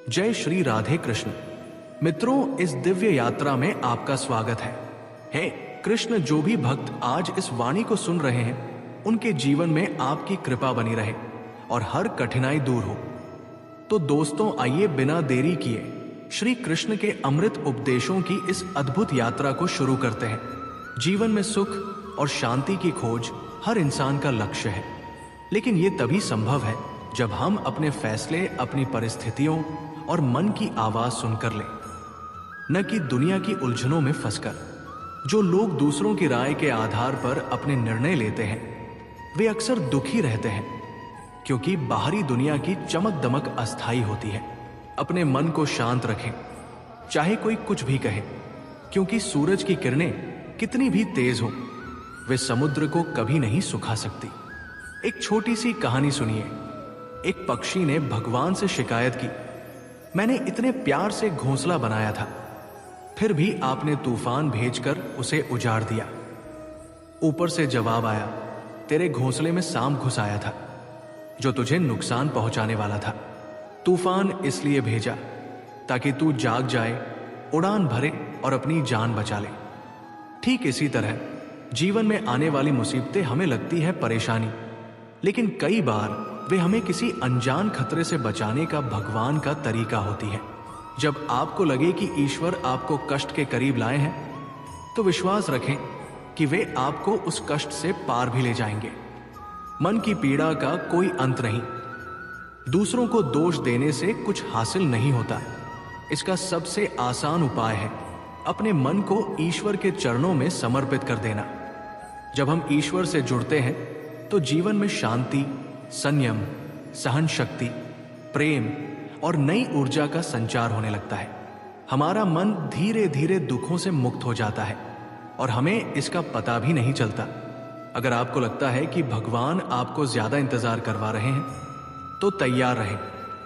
जय श्री राधे कृष्ण। मित्रों, इस दिव्य यात्रा में आपका स्वागत है। हे कृष्ण, जो भी भक्त आज इस वाणी को सुन रहे हैं उनके जीवन में आपकी कृपा बनी रहे और हर कठिनाई दूर हो। तो दोस्तों, आइए बिना देरी किए श्री कृष्ण के अमृत उपदेशों की इस अद्भुत यात्रा को शुरू करते हैं। जीवन में सुख और शांति की खोज हर इंसान का लक्ष्य है, लेकिन ये तभी संभव है जब हम अपने फैसले अपनी परिस्थितियों और मन की आवाज सुनकर लें, न कि दुनिया की उलझनों में फंसकर। जो लोग दूसरों की राय के आधार पर अपने निर्णय लेते हैं वे अक्सर दुखी रहते हैं, क्योंकि बाहरी दुनिया की चमक दमक अस्थायी होती है। अपने मन को शांत रखें, चाहे कोई कुछ भी कहे, क्योंकि सूरज की किरणें कितनी भी तेज हो, वे समुद्र को कभी नहीं सुखा सकती। एक छोटी सी कहानी सुनिए। एक पक्षी ने भगवान से शिकायत की, मैंने इतने प्यार से घोंसला बनाया था, फिर भी आपने तूफान भेजकर उसे उजाड़ दिया। ऊपर से जवाब आया, तेरे घोंसले में सांप घुस आया था जो तुझे नुकसान पहुंचाने वाला था। तूफान इसलिए भेजा ताकि तू जाग जाए, उड़ान भरे और अपनी जान बचा ले। ठीक इसी तरह जीवन में आने वाली मुसीबतें हमें लगती है परेशानी, लेकिन कई बार वे हमें किसी अनजान खतरे से बचाने का भगवान का तरीका होती है। जब आपको लगे कि ईश्वर आपको कष्ट के करीब लाए हैं, तो विश्वास रखें कि वे आपको उस कष्ट से पार भी ले जाएंगे। मन की पीड़ा का कोई अंत नहीं। दूसरों को दोष देने से कुछ हासिल नहीं होता। इसका सबसे आसान उपाय है अपने मन को ईश्वर के चरणों में समर्पित कर देना। जब हम ईश्वर से जुड़ते हैं तो जीवन में शांति, संयम, सहन शक्ति, प्रेम और नई ऊर्जा का संचार होने लगता है। हमारा मन धीरे धीरे दुखों से मुक्त हो जाता है और हमें इसका पता भी नहीं चलता। अगर आपको लगता है कि भगवान आपको ज्यादा इंतजार करवा रहे हैं, तो तैयार रहें,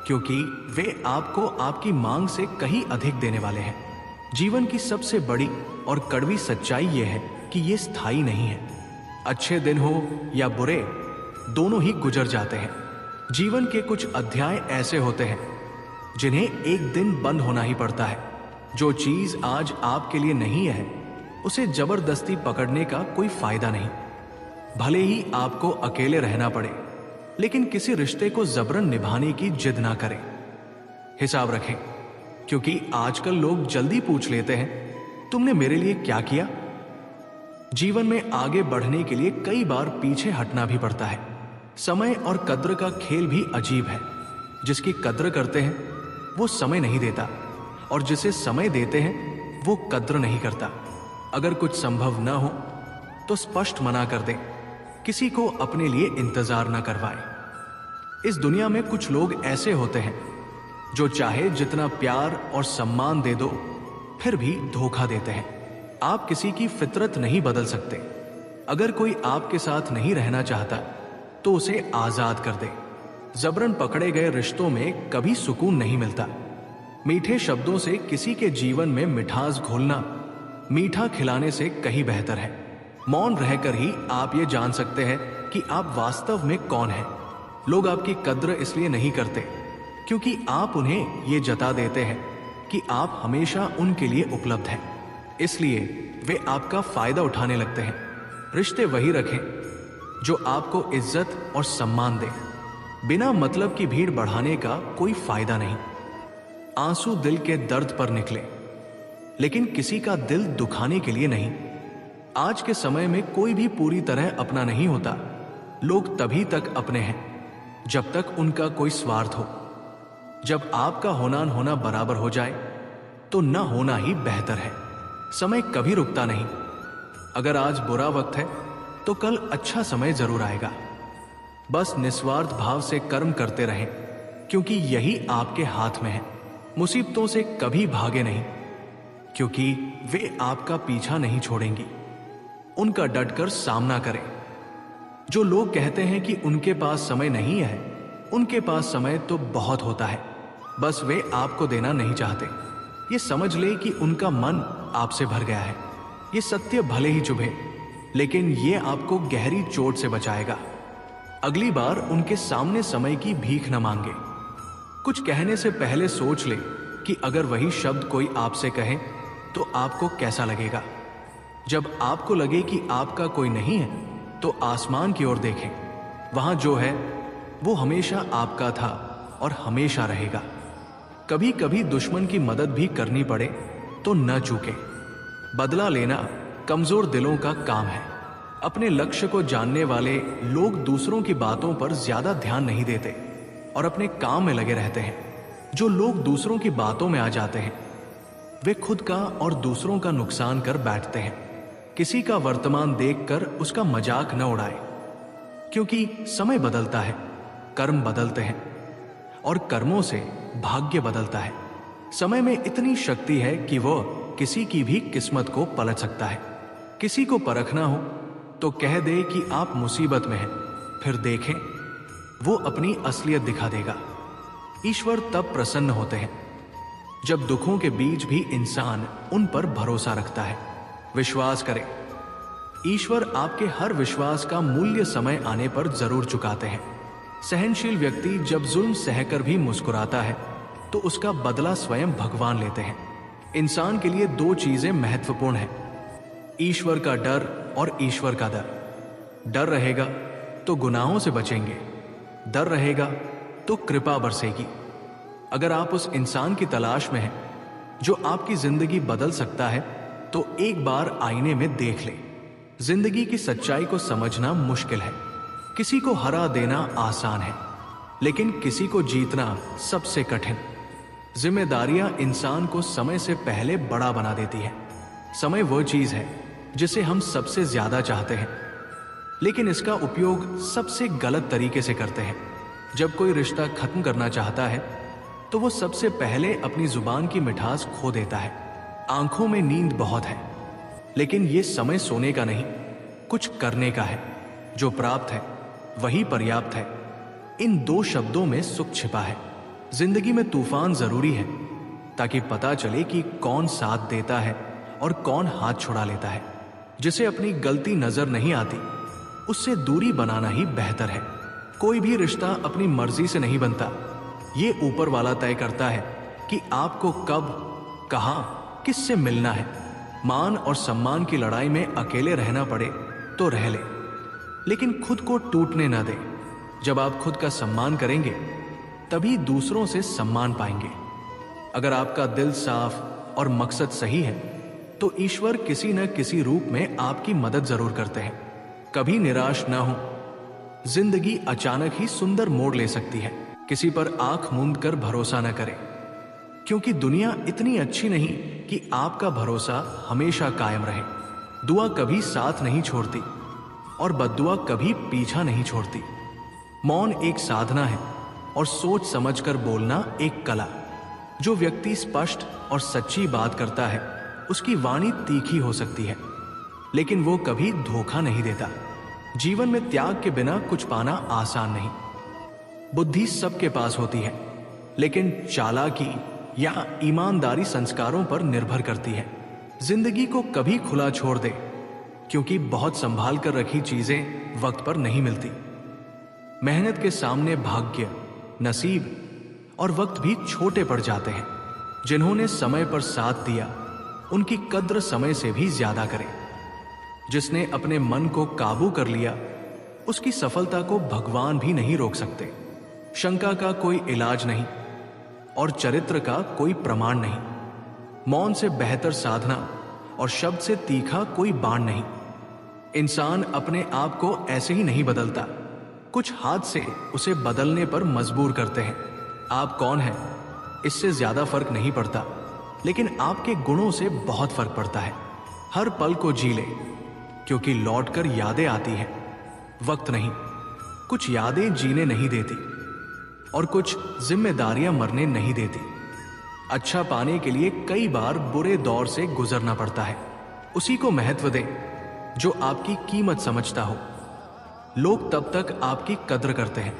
क्योंकि वे आपको आपकी मांग से कहीं अधिक देने वाले हैं। जीवन की सबसे बड़ी और कड़वी सच्चाई यह है कि ये स्थायी नहीं है। अच्छे दिन हो या बुरे, दोनों ही गुजर जाते हैं। जीवन के कुछ अध्याय ऐसे होते हैं जिन्हें एक दिन बंद होना ही पड़ता है। जो चीज आज आपके लिए नहीं है, उसे जबरदस्ती पकड़ने का कोई फायदा नहीं। भले ही आपको अकेले रहना पड़े, लेकिन किसी रिश्ते को जबरन निभाने की जिद ना करें। हिसाब रखें, क्योंकि आजकल लोग जल्दी पूछ लेते हैं, तुमने मेरे लिए क्या किया? जीवन में आगे बढ़ने के लिए कई बार पीछे हटना भी पड़ता है। समय और कद्र का खेल भी अजीब है। जिसकी कद्र करते हैं वो समय नहीं देता, और जिसे समय देते हैं वो कद्र नहीं करता। अगर कुछ संभव न हो तो स्पष्ट मना कर दे, किसी को अपने लिए इंतजार न करवाए। इस दुनिया में कुछ लोग ऐसे होते हैं जो चाहे जितना प्यार और सम्मान दे दो, फिर भी धोखा देते हैं। आप किसी की फितरत नहीं बदल सकते। अगर कोई आपके साथ नहीं रहना चाहता तो उसे आजाद कर दे। जबरन पकड़े गए रिश्तों में कभी सुकून नहीं मिलता। मीठे शब्दों से किसी के जीवन में मिठास घोलना मीठा खिलाने से कहीं बेहतर है। मौन रहकर ही आप ये जान सकते हैं कि आप वास्तव में कौन हैं। लोग आपकी कद्र इसलिए नहीं करते क्योंकि आप उन्हें ये जता देते हैं कि आप हमेशा उनके लिए उपलब्ध हैं, इसलिए वे आपका फायदा उठाने लगते हैं। रिश्ते वही रखें जो आपको इज्जत और सम्मान दे। बिना मतलब की भीड़ बढ़ाने का कोई फायदा नहीं। आंसू दिल के दर्द पर निकले, लेकिन किसी का दिल दुखाने के लिए नहीं। आज के समय में कोई भी पूरी तरह अपना नहीं होता। लोग तभी तक अपने हैं जब तक उनका कोई स्वार्थ हो। जब आपका होना न होना बराबर हो जाए तो न होना ही बेहतर है। समय कभी रुकता नहीं। अगर आज बुरा वक्त है तो कल अच्छा समय जरूर आएगा। बस निस्वार्थ भाव से कर्म करते रहें, क्योंकि यही आपके हाथ में है। मुसीबतों से कभी भागे नहीं, क्योंकि वे आपका पीछा नहीं छोड़ेंगी। उनका डटकर सामना करें। जो लोग कहते हैं कि उनके पास समय नहीं है, उनके पास समय तो बहुत होता है, बस वे आपको देना नहीं चाहते। ये समझ ले कि उनका मन आपसे भर गया है। ये सत्य भले ही चुभे, लेकिन ये आपको गहरी चोट से बचाएगा। अगली बार उनके सामने समय की भीख न मांगे। कुछ कहने से पहले सोच ले कि अगर वही शब्द कोई आपसे कहे तो आपको कैसा लगेगा। जब आपको लगे कि आपका कोई नहीं है तो आसमान की ओर देखें। वहां जो है वो हमेशा आपका था और हमेशा रहेगा। कभी कभी दुश्मन की मदद भी करनी पड़े तो न चूके। बदला लेना कमजोर दिलों का काम है। अपने लक्ष्य को जानने वाले लोग दूसरों की बातों पर ज्यादा ध्यान नहीं देते और अपने काम में लगे रहते हैं। जो लोग दूसरों की बातों में आ जाते हैं वे खुद का और दूसरों का नुकसान कर बैठते हैं। किसी का वर्तमान देखकर उसका मजाक न उड़ाए, क्योंकि समय बदलता है, कर्म बदलते हैं और कर्मों से भाग्य बदलता है। समय में इतनी शक्ति है कि वह किसी की भी किस्मत को पलट सकता है। किसी को परखना हो तो कह दे कि आप मुसीबत में हैं, फिर देखें वो अपनी असलियत दिखा देगा। ईश्वर तब प्रसन्न होते हैं जब दुखों के बीच भी इंसान उन पर भरोसा रखता है। विश्वास करें, ईश्वर आपके हर विश्वास का मूल्य समय आने पर जरूर चुकाते हैं। सहनशील व्यक्ति जब जुल्म सहकर भी मुस्कुराता है तो उसका बदला स्वयं भगवान लेते हैं। इंसान के लिए दो चीजें महत्वपूर्ण हैं, ईश्वर का डर और ईश्वर का दर। डर रहेगा तो गुनाहों से बचेंगे, डर रहेगा तो कृपा बरसेगी। अगर आप उस इंसान की तलाश में हैं जो आपकी जिंदगी बदल सकता है तो एक बार आईने में देख ले। जिंदगी की सच्चाई को समझना मुश्किल है। किसी को हरा देना आसान है, लेकिन किसी को जीतना सबसे कठिन। जिम्मेदारियां इंसान को समय से पहले बड़ा बना देती है। समय वह चीज है जिसे हम सबसे ज्यादा चाहते हैं, लेकिन इसका उपयोग सबसे गलत तरीके से करते हैं। जब कोई रिश्ता खत्म करना चाहता है तो वो सबसे पहले अपनी जुबान की मिठास खो देता है। आंखों में नींद बहुत है, लेकिन ये समय सोने का नहीं, कुछ करने का है। जो प्राप्त है वही पर्याप्त है। इन दो शब्दों में सुख छिपा है। जिंदगी में तूफान जरूरी है ताकि पता चले कि कौन साथ देता है और कौन हाथ छुड़ा लेता है। जिसे अपनी गलती नजर नहीं आती उससे दूरी बनाना ही बेहतर है। कोई भी रिश्ता अपनी मर्जी से नहीं बनता। ये ऊपर वाला तय करता है कि आपको कब, कहां, किससे मिलना है। मान और सम्मान की लड़ाई में अकेले रहना पड़े तो रह ले, लेकिन खुद को टूटने ना दे। जब आप खुद का सम्मान करेंगे तभी दूसरों से सम्मान पाएंगे। अगर आपका दिल साफ और मकसद सही है तो ईश्वर किसी न किसी रूप में आपकी मदद जरूर करते हैं। कभी निराश ना हो। जिंदगी अचानक ही सुंदर मोड़ ले सकती है। किसी पर आंख मूंद कर भरोसा न करें, क्योंकि दुनिया इतनी अच्छी नहीं कि आपका भरोसा हमेशा कायम रहे। दुआ कभी साथ नहीं छोड़ती और बद्दुआ कभी पीछा नहीं छोड़ती। मौन एक साधना है और सोच समझकर बोलना एक कला। जो व्यक्ति स्पष्ट और सच्ची बात करता है उसकी वाणी तीखी हो सकती है, लेकिन वो कभी धोखा नहीं देता। जीवन में त्याग के बिना कुछ पाना आसान नहीं। बुद्धि सबके पास होती है, लेकिन चालाकी या ईमानदारी संस्कारों पर निर्भर करती है। जिंदगी को कभी खुला छोड़ दे, क्योंकि बहुत संभाल कर रखी चीजें वक्त पर नहीं मिलती। मेहनत के सामने भाग्य, नसीब और वक्त भी छोटे पड़ जाते हैं। जिन्होंने समय पर साथ दिया उनकी कद्र समय से भी ज्यादा करें। जिसने अपने मन को काबू कर लिया उसकी सफलता को भगवान भी नहीं रोक सकते। शंका का कोई इलाज नहीं और चरित्र का कोई प्रमाण नहीं। मौन से बेहतर साधना और शब्द से तीखा कोई बाण नहीं। इंसान अपने आप को ऐसे ही नहीं बदलता, कुछ हादसे उसे बदलने पर मजबूर करते हैं। आप कौन हैं इससे ज्यादा फर्क नहीं पड़ता, लेकिन आपके गुणों से बहुत फर्क पड़ता है। हर पल को जी ले, क्योंकि लौटकर यादें आती हैं, वक्त नहीं। कुछ यादें जीने नहीं देती और कुछ जिम्मेदारियां मरने नहीं देती। अच्छा पाने के लिए कई बार बुरे दौर से गुजरना पड़ता है। उसी को महत्व दे जो आपकी कीमत समझता हो। लोग तब तक आपकी कद्र करते हैं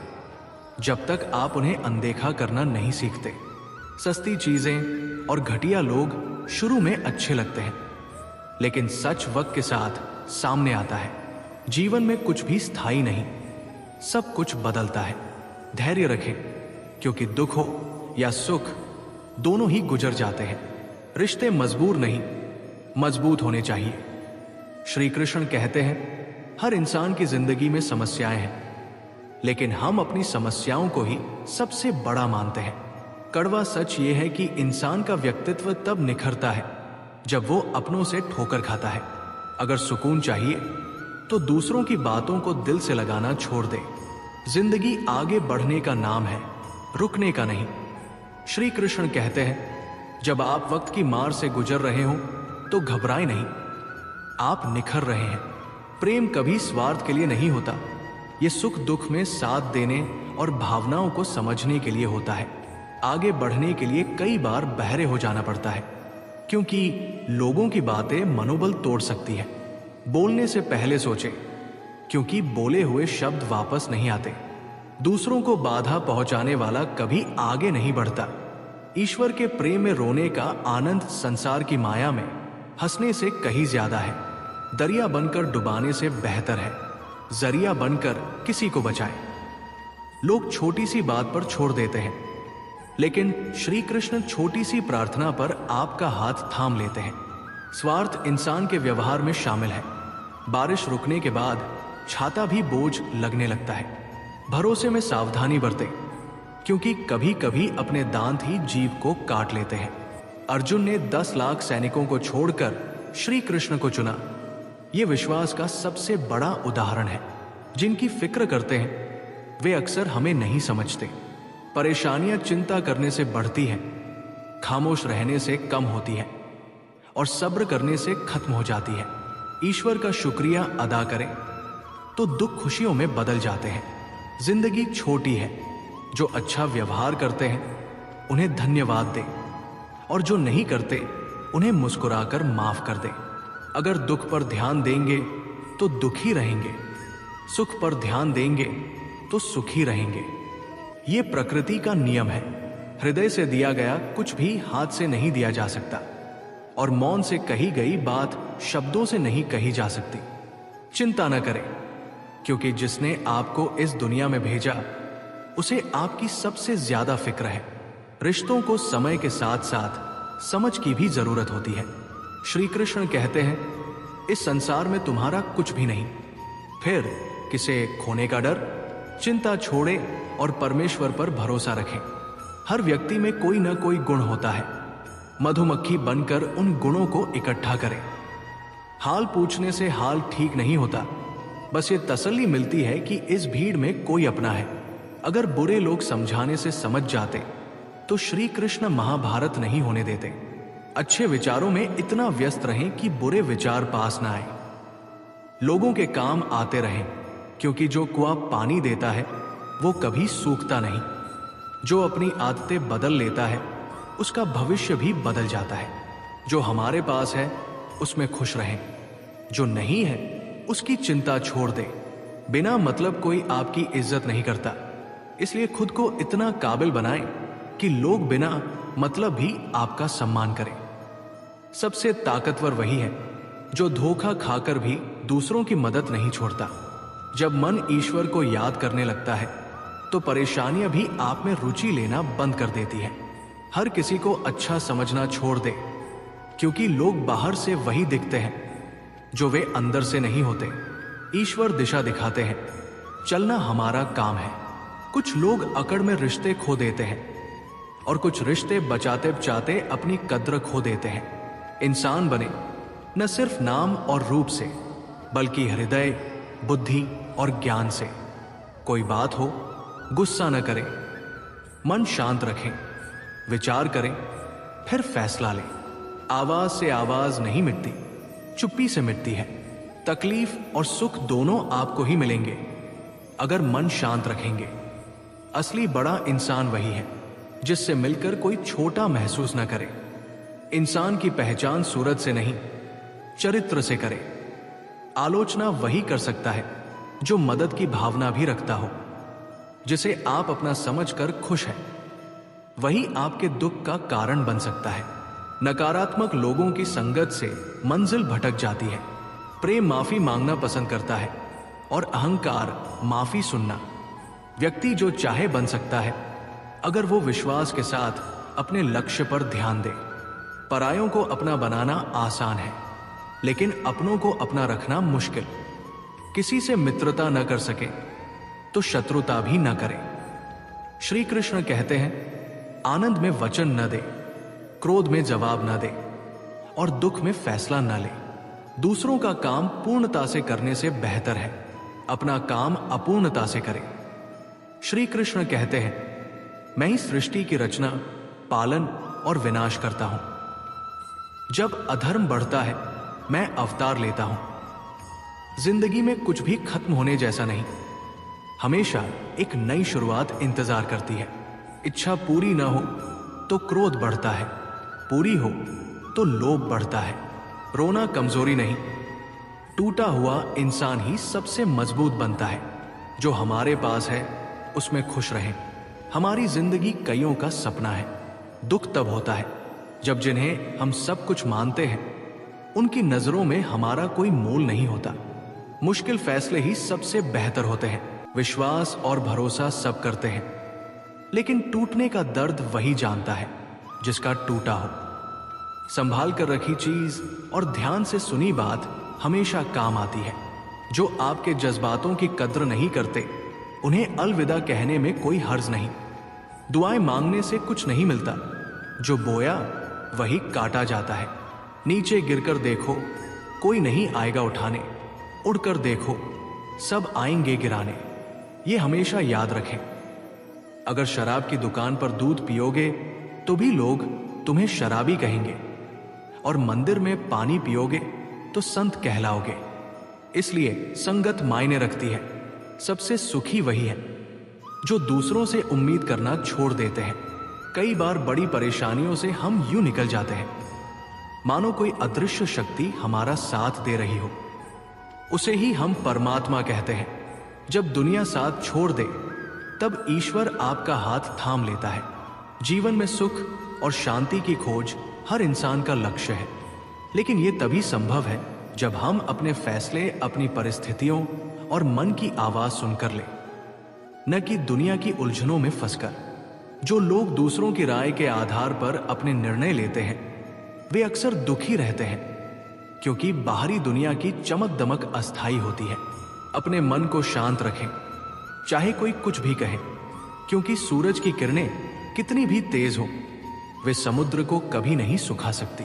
जब तक आप उन्हें अनदेखा करना नहीं सीखते। सस्ती चीजें और घटिया लोग शुरू में अच्छे लगते हैं, लेकिन सच वक्त के साथ सामने आता है। जीवन में कुछ भी स्थायी नहीं, सब कुछ बदलता है। धैर्य रखें, क्योंकि दुख हो या सुख दोनों ही गुजर जाते हैं। रिश्ते मजबूर नहीं, मजबूत होने चाहिए। श्री कृष्ण कहते हैं हर इंसान की जिंदगी में समस्याएं हैं, लेकिन हम अपनी समस्याओं को ही सबसे बड़ा मानते हैं। कड़वा सच ये है कि इंसान का व्यक्तित्व तब निखरता है जब वो अपनों से ठोकर खाता है। अगर सुकून चाहिए तो दूसरों की बातों को दिल से लगाना छोड़ दे। जिंदगी आगे बढ़ने का नाम है, रुकने का नहीं। श्री कृष्ण कहते हैं जब आप वक्त की मार से गुजर रहे हो तो घबराएं नहीं, आप निखर रहे हैं। प्रेम कभी स्वार्थ के लिए नहीं होता, ये सुख दुख में साथ देने और भावनाओं को समझने के लिए होता है। आगे बढ़ने के लिए कई बार बहरे हो जाना पड़ता है, क्योंकि लोगों की बातें मनोबल तोड़ सकती है। बोलने से पहले सोचें, क्योंकि बोले हुए शब्द वापस नहीं आते। दूसरों को बाधा पहुंचाने वाला कभी आगे नहीं बढ़ता। ईश्वर के प्रेम में रोने का आनंद संसार की माया में हंसने से कहीं ज्यादा है। दरिया बनकर डुबाने से बेहतर है जरिया बनकर किसी को बचाए। लोग छोटी सी बात पर छोड़ देते हैं, लेकिन श्री कृष्ण छोटी सी प्रार्थना पर आपका हाथ थाम लेते हैं। स्वार्थ इंसान के व्यवहार में शामिल है। बारिश रुकने के बाद छाता भी बोझ लगने लगता है। भरोसे में सावधानी बरतें, क्योंकि कभी कभी अपने दांत ही जीव को काट लेते हैं। अर्जुन ने 10 लाख सैनिकों को छोड़कर श्री कृष्ण को चुना। यह विश्वास का सबसे बड़ा उदाहरण है। जिनकी फिक्र करते हैं वे अक्सर हमें नहीं समझते। परेशानियां चिंता करने से बढ़ती हैं, खामोश रहने से कम होती है और सब्र करने से खत्म हो जाती है। ईश्वर का शुक्रिया अदा करें तो दुख खुशियों में बदल जाते हैं। जिंदगी छोटी है, जो अच्छा व्यवहार करते हैं उन्हें धन्यवाद दें, और जो नहीं करते उन्हें मुस्कुराकर माफ कर दें। अगर दुख पर ध्यान देंगे तो दुखी रहेंगे, सुख पर ध्यान देंगे तो सुखी रहेंगे। ये प्रकृति का नियम है। हृदय से दिया गया कुछ भी हाथ से नहीं दिया जा सकता, और मौन से कही गई बात शब्दों से नहीं कही जा सकती। चिंता न करें, क्योंकि जिसने आपको इस दुनिया में भेजा उसे आपकी सबसे ज्यादा फिक्र है। रिश्तों को समय के साथ साथ समझ की भी जरूरत होती है। श्री कृष्ण कहते हैं इस संसार में तुम्हारा कुछ भी नहीं, फिर किसे खोने का डर। चिंता छोड़े और परमेश्वर पर भरोसा रखें। हर व्यक्ति में कोई न कोई गुण होता है। मधुमक्खी बनकर उन गुणों को इकट्ठा करें। हाल पूछने से हाल ठीक नहीं होता, बस ये तसल्ली मिलती है कि इस भीड़ में कोई अपना है। अगर बुरे लोग समझाने से समझ जाते तो श्री कृष्ण महाभारत नहीं होने देते। अच्छे विचारों में इतना व्यस्त रहें कि बुरे विचार पास ना आए। लोगों के काम आते रहें, क्योंकि जो कुआं पानी देता है वो कभी सूखता नहीं। जो अपनी आदतें बदल लेता है उसका भविष्य भी बदल जाता है। जो हमारे पास है उसमें खुश रहें, जो नहीं है उसकी चिंता छोड़ दे। बिना मतलब कोई आपकी इज्जत नहीं करता, इसलिए खुद को इतना काबिल बनाएं कि लोग बिना मतलब भी आपका सम्मान करें। सबसे ताकतवर वही है जो धोखा खाकर भी दूसरों की मदद नहीं छोड़ता। जब मन ईश्वर को याद करने लगता है तो परेशानियां भी आप में रुचि लेना बंद कर देती है। हर किसी को अच्छा समझना छोड़ दे, क्योंकि लोग बाहर से वही दिखते हैं जो वे अंदर से नहीं होते। ईश्वर दिशा दिखाते हैं, चलना हमारा काम है। कुछ लोग अकड़ में रिश्ते खो देते हैं और कुछ रिश्ते बचाते बचाते अपनी कद्र खो देते हैं। इंसान बने न सिर्फ नाम और रूप से, बल्कि हृदय, बुद्धि और ज्ञान से। कोई बात हो गुस्सा न करें, मन शांत रखें, विचार करें, फिर फैसला लें। आवाज से आवाज नहीं मिटती, चुप्पी से मिटती है। तकलीफ और सुख दोनों आपको ही मिलेंगे अगर मन शांत रखेंगे। असली बड़ा इंसान वही है जिससे मिलकर कोई छोटा महसूस न करे। इंसान की पहचान सूरत से नहीं, चरित्र से करे। आलोचना वही कर सकता है जो मदद की भावना भी रखता हो। जिसे आप अपना समझकर खुश है, वही आपके दुख का कारण बन सकता है। नकारात्मक लोगों की संगत से मंजिल भटक जाती है। प्रेम माफी मांगना पसंद करता है और अहंकार माफी सुनना। व्यक्ति जो चाहे बन सकता है, अगर वो विश्वास के साथ अपने लक्ष्य पर ध्यान दे। परायों को अपना बनाना आसान है, लेकिन अपनों को अपना रखना मुश्किल। किसी से मित्रता न कर सके तो शत्रुता भी न करे। श्री कृष्ण कहते हैं, आनंद में वचन न दे, क्रोध में जवाब न दे और दुख में फैसला न ले। दूसरों का काम पूर्णता से करने से बेहतर है अपना काम अपूर्णता से करे। श्री कृष्ण कहते हैं, मैं ही सृष्टि की रचना, पालन और विनाश करता हूं। जब अधर्म बढ़ता है मैं अवतार लेता हूं। जिंदगी में कुछ भी खत्म होने जैसा नहीं, हमेशा एक नई शुरुआत इंतजार करती है। इच्छा पूरी ना हो तो क्रोध बढ़ता है, पूरी हो तो लोभ बढ़ता है। रोना कमजोरी नहीं, टूटा हुआ इंसान ही सबसे मजबूत बनता है। जो हमारे पास है उसमें खुश रहें। हमारी जिंदगी कईयों का सपना है। दुख तब होता है जब जिन्हें हम सब कुछ मानते हैं उनकी नजरों में हमारा कोई मोल नहीं होता। मुश्किल फैसले ही सबसे बेहतर होते हैं। विश्वास और भरोसा सब करते हैं, लेकिन टूटने का दर्द वही जानता है जिसका टूटा हो। संभाल कर रखी चीज और ध्यान से सुनी बात हमेशा काम आती है। जो आपके जज्बातों की कद्र नहीं करते उन्हें अलविदा कहने में कोई हर्ज नहीं। दुआएं मांगने से कुछ नहीं मिलता, जो बोया वही काटा जाता है। नीचे गिरकर देखो कोई नहीं आएगा उठाने, उड़कर देखो सब आएंगे गिराने। ये हमेशा याद रखें। अगर शराब की दुकान पर दूध पियोगे तो भी लोग तुम्हें शराबी कहेंगे, और मंदिर में पानी पियोगे तो संत कहलाओगे। इसलिए संगत मायने रखती है। सबसे सुखी वही है जो दूसरों से उम्मीद करना छोड़ देते हैं। कई बार बड़ी परेशानियों से हम यूं निकल जाते हैं मानो कोई अदृश्य शक्ति हमारा साथ दे रही हो। उसे ही हम परमात्मा कहते हैं। जब दुनिया साथ छोड़ दे तब ईश्वर आपका हाथ थाम लेता है। जीवन में सुख और शांति की खोज हर इंसान का लक्ष्य है, लेकिन यह तभी संभव है जब हम अपने फैसले अपनी परिस्थितियों और मन की आवाज सुनकर ले, न कि दुनिया की उलझनों में फंसकर। जो लोग दूसरों की राय के आधार पर अपने निर्णय लेते हैं वे अक्सर दुखी रहते हैं, क्योंकि बाहरी दुनिया की चमक दमक अस्थायी होती है। अपने मन को शांत रखें, चाहे कोई कुछ भी कहे, क्योंकि सूरज की किरणें कितनी भी तेज हो वे समुद्र को कभी नहीं सुखा सकती।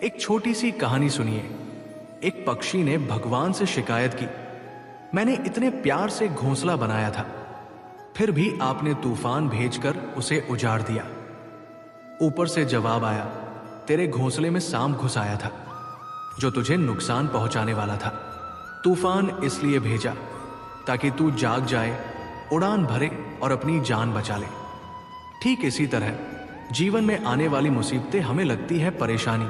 एक छोटी सी कहानी सुनिए। एक पक्षी ने भगवान से शिकायत की, मैंने इतने प्यार से घोंसला बनाया था, फिर भी आपने तूफान भेजकर उसे उजाड़ दिया। ऊपर से जवाब आया, तेरे घोंसले में सांप घुस आया था जो तुझे नुकसान पहुंचाने वाला था। तूफान इसलिए भेजा ताकि तू जाग जाए, उड़ान भरे और अपनी जान बचा ले। ठीक इसी तरह जीवन में आने वाली मुसीबतें हमें लगती है परेशानी,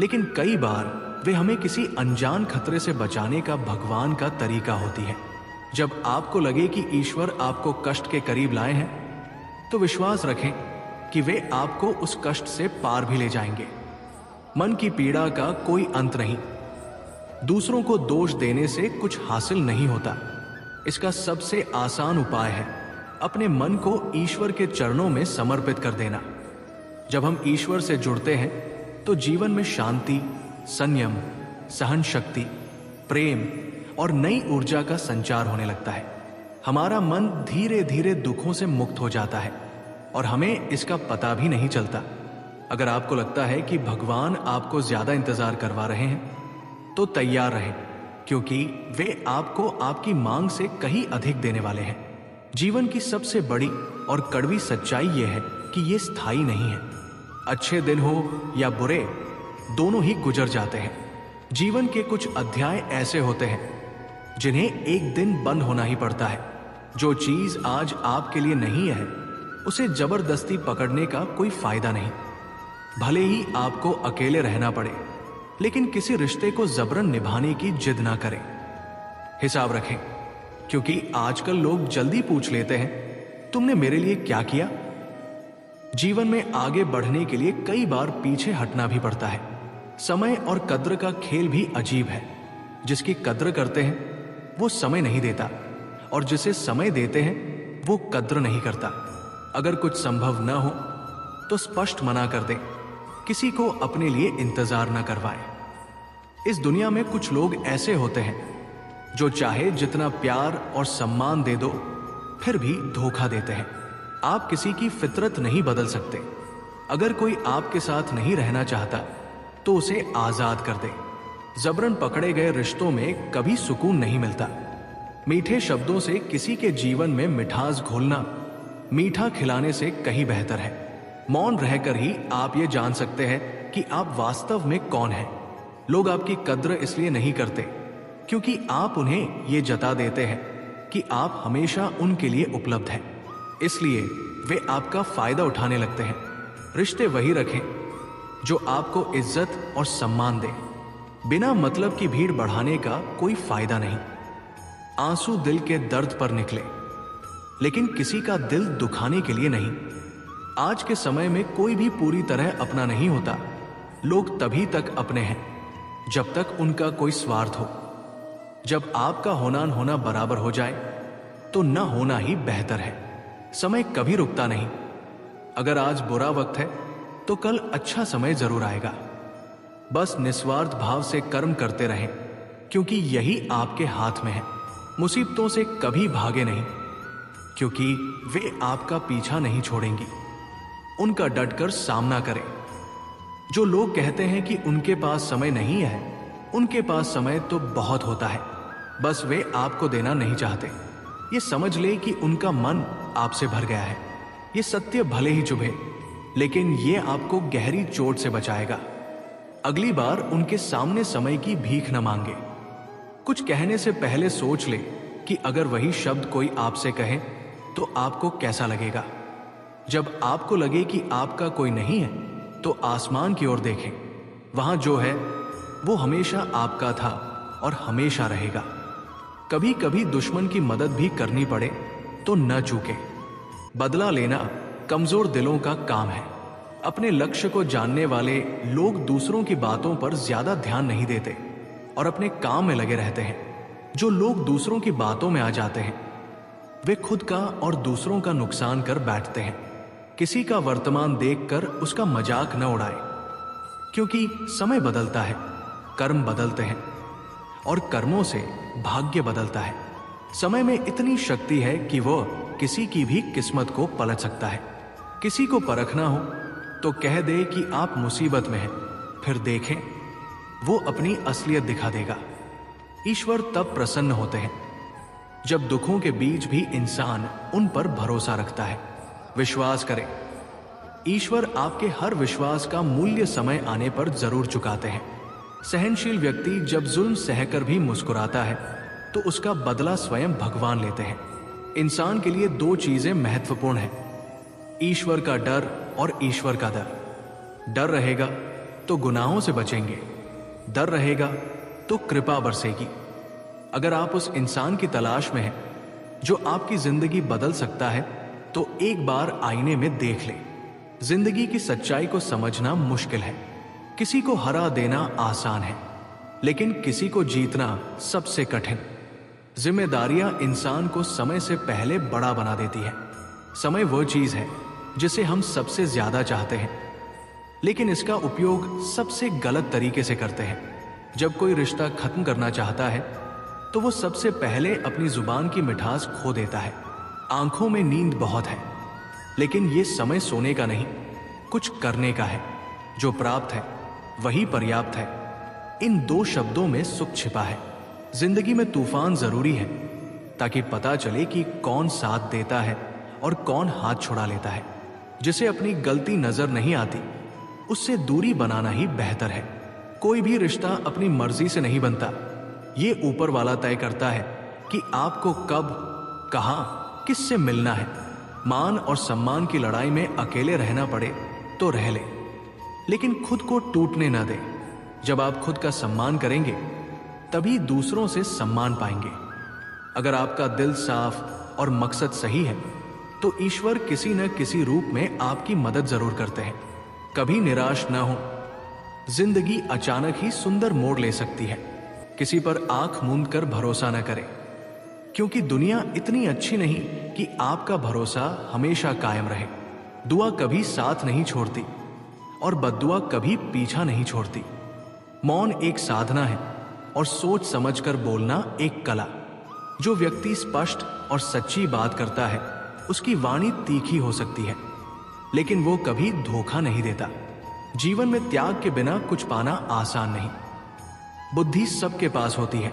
लेकिन कई बार वे हमें किसी अनजान खतरे से बचाने का भगवान का तरीका होती है। जब आपको लगे कि ईश्वर आपको कष्ट के करीब लाए हैं तो विश्वास रखें कि वे आपको उस कष्ट से पार भी ले जाएंगे। मन की पीड़ा का कोई अंत नहीं। दूसरों को दोष देने से कुछ हासिल नहीं होता। इसका सबसे आसान उपाय है अपने मन को ईश्वर के चरणों में समर्पित कर देना। जब हम ईश्वर से जुड़ते हैं तो जीवन में शांति, संयम, सहन शक्ति, प्रेम और नई ऊर्जा का संचार होने लगता है। हमारा मन धीरे धीरे दुखों से मुक्त हो जाता है और हमें इसका पता भी नहीं चलता। अगर आपको लगता है कि भगवान आपको ज्यादा इंतजार करवा रहे हैं तो तैयार रहें, क्योंकि वे आपको आपकी मांग से कहीं अधिक देने वाले हैं। जीवन की सबसे बड़ी और कड़वी सच्चाई यह है कि यह स्थायी नहीं है। अच्छे दिन हो या बुरे, दोनों ही गुजर जाते हैं। जीवन के कुछ अध्याय ऐसे होते हैं जिन्हें एक दिन बंद होना ही पड़ता है। जो चीज आज आपके लिए नहीं है उसे जबरदस्ती पकड़ने का कोई फायदा नहीं। भले ही आपको अकेले रहना पड़े, लेकिन किसी रिश्ते को जबरन निभाने की जिद ना करें। हिसाब रखें, क्योंकि आजकल लोग जल्दी पूछ लेते हैं, तुमने मेरे लिए क्या किया? जीवन में आगे बढ़ने के लिए कई बार पीछे हटना भी पड़ता है। समय और कद्र का खेल भी अजीब है। जिसकी कद्र करते हैं वो समय नहीं देता, और जिसे समय देते हैं वो कद्र नहीं करता। अगर कुछ संभव न हो तो स्पष्ट मना कर दें। किसी को अपने लिए इंतजार न करवाएं। इस दुनिया में कुछ लोग ऐसे होते हैं जो चाहे जितना प्यार और सम्मान दे दो फिर भी धोखा देते हैं। आप किसी की फितरत नहीं बदल सकते। अगर कोई आपके साथ नहीं रहना चाहता तो उसे आजाद कर दे। जबरन पकड़े गए रिश्तों में कभी सुकून नहीं मिलता। मीठे शब्दों से किसी के जीवन में मिठास घोलना मीठा खिलाने से कहीं बेहतर है। मौन रहकर ही आप ये जान सकते हैं कि आप वास्तव में कौन हैं। लोग आपकी कद्र इसलिए नहीं करते क्योंकि आप उन्हें ये जता देते हैं कि आप हमेशा उनके लिए उपलब्ध हैं। इसलिए वे आपका फायदा उठाने लगते हैं। रिश्ते वही रखें जो आपको इज्जत और सम्मान दे। बिना मतलब की भीड़ बढ़ाने का कोई फायदा नहीं। आंसू दिल के दर्द पर निकले, लेकिन किसी का दिल दुखाने के लिए नहीं। आज के समय में कोई भी पूरी तरह अपना नहीं होता। लोग तभी तक अपने हैं जब तक उनका कोई स्वार्थ हो। जब आपका होना न होना बराबर हो जाए तो न होना ही बेहतर है। समय कभी रुकता नहीं। अगर आज बुरा वक्त है तो कल अच्छा समय जरूर आएगा। बस निस्वार्थ भाव से कर्म करते रहें, क्योंकि यही आपके हाथ में है। मुसीबतों से कभी भागे नहीं, क्योंकि वे आपका पीछा नहीं छोड़ेंगी। उनका डटकर सामना करें। जो लोग कहते हैं कि उनके पास समय नहीं है, उनके पास समय तो बहुत होता है, बस वे आपको देना नहीं चाहते। ये समझ ले कि उनका मन आपसे भर गया है। ये सत्य भले ही चुभे, लेकिन ये आपको गहरी चोट से बचाएगा। अगली बार उनके सामने समय की भीख न मांगे। कुछ कहने से पहले सोच ले कि अगर वही शब्द कोई आपसे कहे तो आपको कैसा लगेगा। जब आपको लगे कि आपका कोई नहीं है तो आसमान की ओर देखें। वहां जो है वो हमेशा आपका था और हमेशा रहेगा। कभी कभी दुश्मन की मदद भी करनी पड़े तो न चूके। बदला लेना कमजोर दिलों का काम है। अपने लक्ष्य को जानने वाले लोग दूसरों की बातों पर ज्यादा ध्यान नहीं देते और अपने काम में लगे रहते हैं। जो लोग दूसरों की बातों में आ जाते हैं वे खुद का और दूसरों का नुकसान कर बैठते हैं। किसी का वर्तमान देखकर उसका मजाक न उड़ाए, क्योंकि समय बदलता है, कर्म बदलते हैं और कर्मों से भाग्य बदलता है। समय में इतनी शक्ति है कि वो किसी की भी किस्मत को पलट सकता है। किसी को परखना हो तो कह दे कि आप मुसीबत में हैं, फिर देखें वो अपनी असलियत दिखा देगा। ईश्वर तब प्रसन्न होते हैं जब दुखों के बीच भी इंसान उन पर भरोसा रखता है। विश्वास करें, ईश्वर आपके हर विश्वास का मूल्य समय आने पर जरूर चुकाते हैं। सहनशील व्यक्ति जब जुल्म सहकर भी मुस्कुराता है तो उसका बदला स्वयं भगवान लेते हैं। इंसान के लिए दो चीजें महत्वपूर्ण हैं, ईश्वर का डर और ईश्वर का दर। डर रहेगा तो गुनाहों से बचेंगे, डर रहेगा तो कृपा बरसेगी। अगर आप उस इंसान की तलाश में हैं जो आपकी जिंदगी बदल सकता है तो एक बार आईने में देख ले। जिंदगी की सच्चाई को समझना मुश्किल है। किसी को हरा देना आसान है, लेकिन किसी को जीतना सबसे कठिन। जिम्मेदारियां इंसान को समय से पहले बड़ा बना देती है। समय वो चीज है जिसे हम सबसे ज्यादा चाहते हैं, लेकिन इसका उपयोग सबसे गलत तरीके से करते हैं। जब कोई रिश्ता खत्म करना चाहता है तो वो सबसे पहले अपनी जुबान की मिठास खो देता है। आंखों में नींद बहुत है, लेकिन ये समय सोने का नहीं, कुछ करने का है। जो प्राप्त है वही पर्याप्त है। इन दो शब्दों में सुख छिपा है। जिंदगी में तूफान जरूरी है ताकि पता चले कि कौन साथ देता है और कौन हाथ छुड़ा लेता है। जिसे अपनी गलती नजर नहीं आती उससे दूरी बनाना ही बेहतर है। कोई भी रिश्ता अपनी मर्जी से नहीं बनता। ये ऊपर वाला तय करता है कि आपको कब, कहां, किससे मिलना है। मान और सम्मान की लड़ाई में अकेले रहना पड़े तो रह ले, लेकिन खुद को टूटने ना दे। जब आप खुद का सम्मान करेंगे तभी दूसरों से सम्मान पाएंगे। अगर आपका दिल साफ और मकसद सही है तो ईश्वर किसी न किसी रूप में आपकी मदद जरूर करते हैं। कभी निराश ना हो। जिंदगी अचानक ही सुंदर मोड़ ले सकती है। किसी पर आंख मूंद कर भरोसा न करें। क्योंकि दुनिया इतनी अच्छी नहीं कि आपका भरोसा हमेशा कायम रहे। दुआ कभी साथ नहीं छोड़ती और बद्दुआ कभी पीछा नहीं छोड़ती। मौन एक साधना है और सोच समझकर बोलना एक कला। जो व्यक्ति स्पष्ट और सच्ची बात करता है उसकी वाणी तीखी हो सकती है, लेकिन वो कभी धोखा नहीं देता। जीवन में त्याग के बिना कुछ पाना आसान नहीं। बुद्धि सबके पास होती है,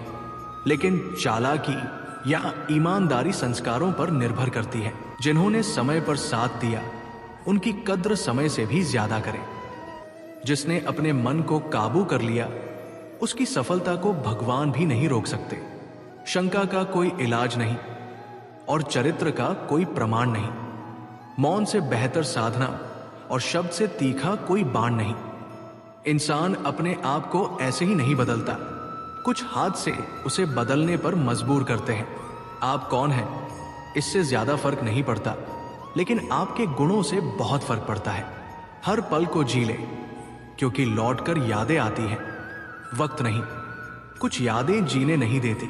लेकिन चालाकी या ईमानदारी संस्कारों पर निर्भर करती है। जिन्होंने समय पर साथ दिया उनकी कद्र समय से भी ज्यादा करें। जिसने अपने मन को काबू कर लिया उसकी सफलता को भगवान भी नहीं रोक सकते। शंका का कोई इलाज नहीं और चरित्र का कोई प्रमाण नहीं। मौन से बेहतर साधना और शब्द से तीखा कोई बाण नहीं। इंसान अपने आप को ऐसे ही नहीं बदलता, कुछ हाथ से उसे बदलने पर मजबूर करते हैं। आप कौन हैं इससे ज्यादा फर्क नहीं पड़ता, लेकिन आपके गुणों से बहुत फर्क पड़ता है। हर पल को जी ले, क्योंकि लौटकर यादें आती हैं, वक्त नहीं। कुछ यादें जीने नहीं देती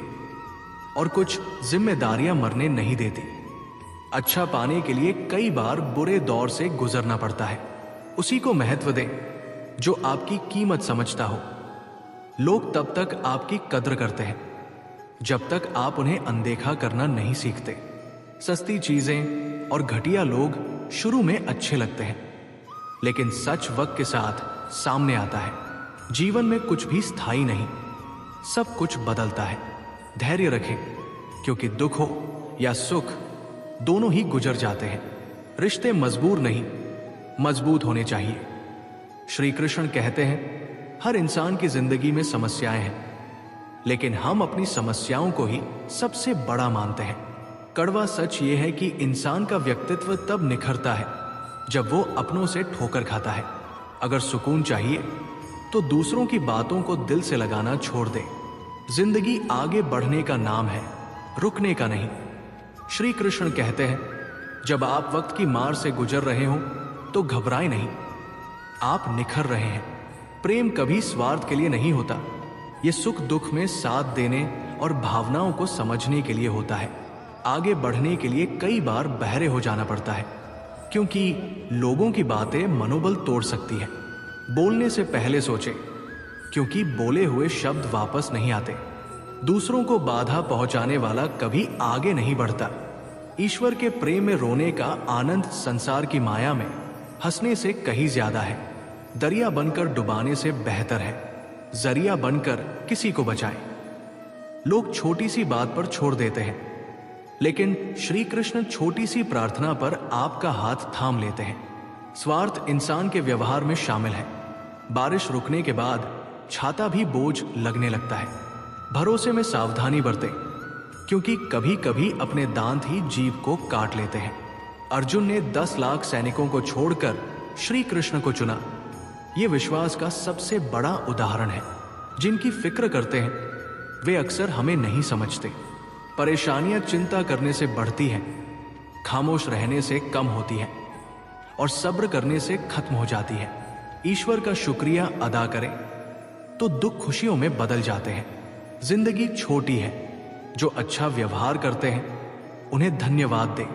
और कुछ जिम्मेदारियां मरने नहीं देती। अच्छा पाने के लिए कई बार बुरे दौर से गुजरना पड़ता है। उसी को महत्व दे जो आपकी कीमत समझता हो। लोग तब तक आपकी कद्र करते हैं जब तक आप उन्हें अनदेखा करना नहीं सीखते। सस्ती चीजें और घटिया लोग शुरू में अच्छे लगते हैं, लेकिन सच वक्त के साथ सामने आता है। जीवन में कुछ भी स्थायी नहीं, सब कुछ बदलता है। धैर्य रखें, क्योंकि दुख हो या सुख दोनों ही गुजर जाते हैं। रिश्ते मजबूर नहीं, मजबूत होने चाहिए। श्री कृष्ण कहते हैं हर इंसान की जिंदगी में समस्याएं हैं, लेकिन हम अपनी समस्याओं को ही सबसे बड़ा मानते हैं। कड़वा सच ये है कि इंसान का व्यक्तित्व तब निखरता है जब वो अपनों से ठोकर खाता है। अगर सुकून चाहिए तो दूसरों की बातों को दिल से लगाना छोड़ दे। जिंदगी आगे बढ़ने का नाम है, रुकने का नहीं। श्री कृष्ण कहते हैं जब आप वक्त की मार से गुजर रहे हो तो घबराएं नहीं, आप निखर रहे हैं। प्रेम कभी स्वार्थ के लिए नहीं होता, ये सुख दुख में साथ देने और भावनाओं को समझने के लिए होता है। आगे बढ़ने के लिए कई बार बहरे हो जाना पड़ता है, क्योंकि लोगों की बातें मनोबल तोड़ सकती है। बोलने से पहले सोचे, क्योंकि बोले हुए शब्द वापस नहीं आते। दूसरों को बाधा पहुंचाने वाला कभी आगे नहीं बढ़ता। ईश्वर के प्रेम में रोने का आनंद संसार की माया में हंसने से कहीं ज्यादा है। दरिया बनकर डुबाने से बेहतर है जरिया बनकर किसी को बचाए। लोग छोटी सी बात पर छोड़ देते हैं, लेकिन श्री कृष्ण छोटी सी प्रार्थना पर आपका हाथ थाम लेते हैं। स्वार्थ इंसान के व्यवहार में शामिल है। बारिश रुकने के बाद छाता भी बोझ लगने लगता है। भरोसे में सावधानी बरतें, क्योंकि कभी कभी अपने दांत ही जीभ को काट लेते हैं। अर्जुन ने 10 लाख सैनिकों को छोड़कर श्री कृष्ण को चुना। यह विश्वास का सबसे बड़ा उदाहरण है। जिनकी फिक्र करते हैं वे अक्सर हमें नहीं समझते। परेशानियां चिंता करने से बढ़ती हैं, खामोश रहने से कम होती है और सब्र करने से खत्म हो जाती है। ईश्वर का शुक्रिया अदा करें तो दुख खुशियों में बदल जाते हैं। जिंदगी छोटी है, जो अच्छा व्यवहार करते हैं उन्हें धन्यवाद दें,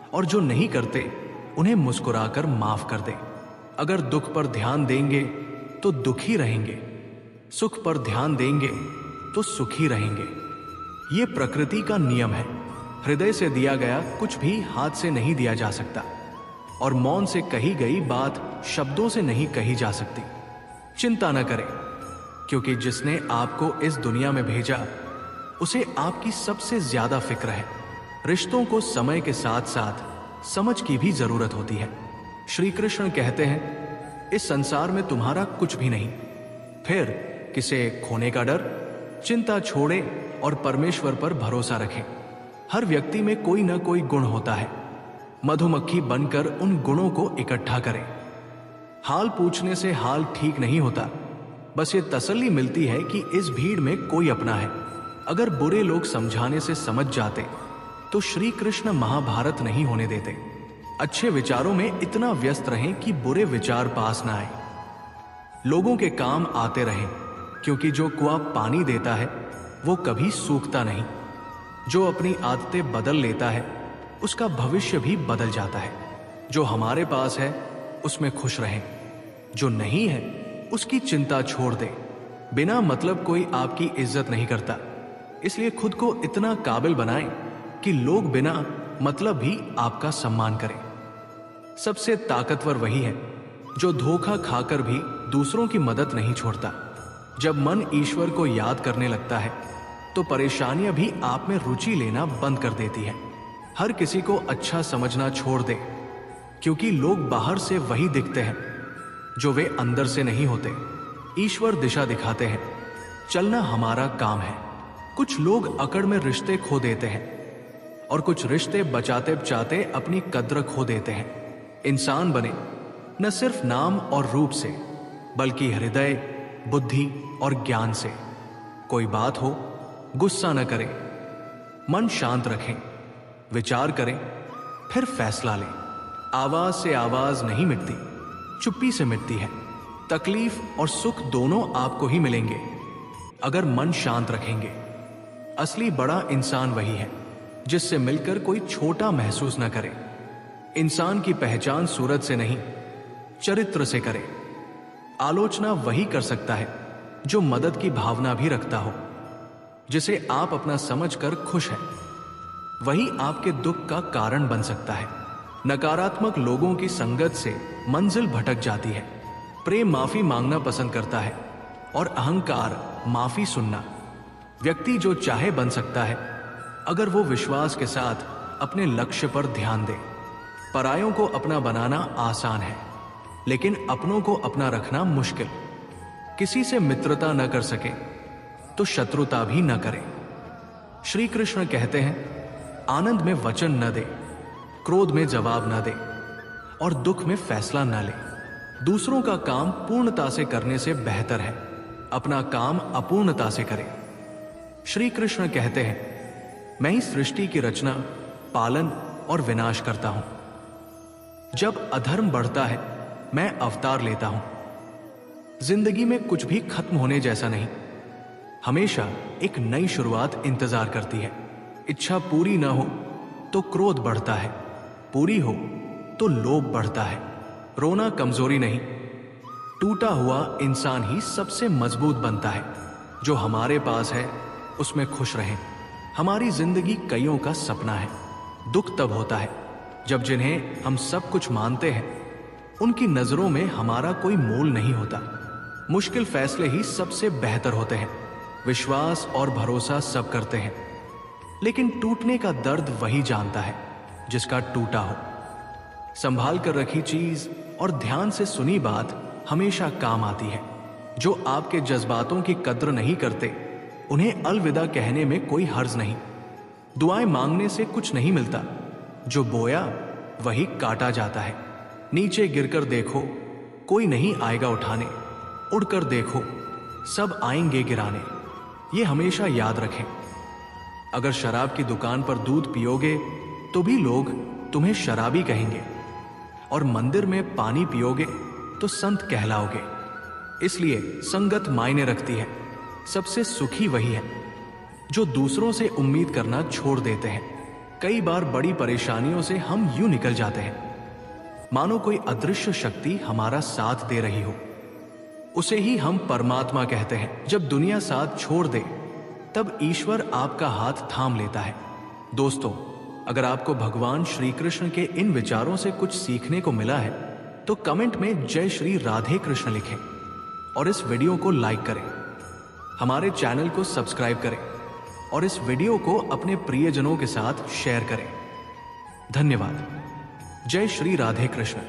और जो नहीं करते उन्हें मुस्कुराकर माफ कर दें। अगर दुख पर ध्यान देंगे तो दुखी रहेंगे, सुख पर ध्यान देंगे तो सुखी रहेंगे। ये प्रकृति का नियम है। हृदय से दिया गया कुछ भी हाथ से नहीं दिया जा सकता, और मौन से कही गई बात शब्दों से नहीं कही जा सकती। चिंता न करें, क्योंकि जिसने आपको इस दुनिया में भेजा उसे आपकी सबसे ज्यादा फिक्र है। रिश्तों को समय के साथ साथ समझ की भी जरूरत होती है। श्री कृष्ण कहते हैं इस संसार में तुम्हारा कुछ भी नहीं, फिर किसे खोने का डर। चिंता छोड़े और परमेश्वर पर भरोसा रखें। हर व्यक्ति में कोई ना कोई गुण होता है। मधुमक्खी बनकर उन गुणों को इकट्ठा करें। हाल पूछने से हाल ठीक नहीं होता, बस ये तसल्ली मिलती है कि इस भीड़ में कोई अपना है। अगर बुरे लोग समझाने से समझ जाते तो श्री कृष्ण महाभारत नहीं होने देते। अच्छे विचारों में इतना व्यस्त रहें कि बुरे विचार पास ना आए। लोगों के काम आते रहें, क्योंकि जो कुआं पानी देता है वो कभी सूखता नहीं। जो अपनी आदतें बदल लेता है उसका भविष्य भी बदल जाता है। जो हमारे पास है उसमें खुश रहें, जो नहीं है उसकी चिंता छोड़ दे। बिना मतलब कोई आपकी इज्जत नहीं करता, इसलिए खुद को इतना काबिल बनाएं कि लोग बिना मतलब भी आपका सम्मान करें। सबसे ताकतवर वही है जो धोखा खाकर भी दूसरों की मदद नहीं छोड़ता। जब मन ईश्वर को याद करने लगता है तो परेशानियां भी आप में रुचि लेना बंद कर देती है। हर किसी को अच्छा समझना छोड़ दे, क्योंकि लोग बाहर से वही दिखते हैं जो वे अंदर से नहीं होते। ईश्वर दिशा दिखाते हैं, चलना हमारा काम है। कुछ लोग अकड़ में रिश्ते खो देते हैं और कुछ रिश्ते बचाते बचाते अपनी कद्र खो देते हैं। इंसान बने न सिर्फ नाम और रूप से, बल्कि हृदय, बुद्धि और ज्ञान से। कोई बात हो, गुस्सा न करें, मन शांत रखें, विचार करें, फिर फैसला लें। आवाज से आवाज नहीं मिटती, चुप्पी से मिटती है। तकलीफ और सुख दोनों आपको ही मिलेंगे अगर मन शांत रखेंगे। असली बड़ा इंसान वही है जिससे मिलकर कोई छोटा महसूस न करे। इंसान की पहचान सूरत से नहीं, चरित्र से करे। आलोचना वही कर सकता है जो मदद की भावना भी रखता हो। जिसे आप अपना समझकर खुश हैं, वही आपके दुख का कारण बन सकता है। नकारात्मक लोगों की संगत से मंजिल भटक जाती है। प्रेम माफी मांगना पसंद करता है और अहंकार माफी सुनना। व्यक्ति जो चाहे बन सकता है अगर वो विश्वास के साथ अपने लक्ष्य पर ध्यान दे। परायों को अपना बनाना आसान है, लेकिन अपनों को अपना रखना मुश्किल। किसी से मित्रता न कर सके तो शत्रुता भी न करें। श्री कृष्ण कहते हैं, आनंद में वचन न दे, क्रोध में जवाब न दे और दुख में फैसला न ले। दूसरों का काम पूर्णता से करने से बेहतर है अपना काम अपूर्णता से करें। श्री कृष्ण कहते हैं, मैं ही सृष्टि की रचना, पालन और विनाश करता हूं। जब अधर्म बढ़ता है मैं अवतार लेता हूं। जिंदगी में कुछ भी खत्म होने जैसा नहीं, हमेशा एक नई शुरुआत इंतजार करती है। इच्छा पूरी ना हो तो क्रोध बढ़ता है, पूरी हो तो लोभ बढ़ता है। रोना कमजोरी नहीं, टूटा हुआ इंसान ही सबसे मजबूत बनता है। जो हमारे पास है उसमें खुश रहें। हमारी जिंदगी कईयों का सपना है। दुख तब होता है जब जिन्हें हम सब कुछ मानते हैं उनकी नजरों में हमारा कोई मोल नहीं होता। मुश्किल फैसले ही सबसे बेहतर होते हैं। विश्वास और भरोसा सब करते हैं, लेकिन टूटने का दर्द वही जानता है जिसका टूटा हो। संभाल कर रखी चीज और ध्यान से सुनी बात हमेशा काम आती है। जो आपके जज्बातों की कद्र नहीं करते उन्हें अलविदा कहने में कोई हर्ज नहीं। दुआएं मांगने से कुछ नहीं मिलता, जो बोया वही काटा जाता है। नीचे गिरकर देखो कोई नहीं आएगा उठाने, उड़कर देखो सब आएंगे गिराने। ये हमेशा याद रखें। अगर शराब की दुकान पर दूध पियोगे तो भी लोग तुम्हें शराबी कहेंगे, और मंदिर में पानी पियोगे तो संत कहलाओगे। इसलिए संगत मायने रखती है। सबसे सुखी वही है जो दूसरों से उम्मीद करना छोड़ देते हैं। कई बार बड़ी परेशानियों से हम यूं निकल जाते हैं मानो कोई अदृश्य शक्ति हमारा साथ दे रही हो। उसे ही हम परमात्मा कहते हैं। जब दुनिया साथ छोड़ दे तब ईश्वर आपका हाथ थाम लेता है। दोस्तों, अगर आपको भगवान श्री कृष्ण के इन विचारों से कुछ सीखने को मिला है तो कमेंट में जय श्री राधे कृष्ण लिखें और इस वीडियो को लाइक करें। हमारे चैनल को सब्सक्राइब करें और इस वीडियो को अपने प्रियजनों के साथ शेयर करें। धन्यवाद। जय श्री राधे कृष्ण।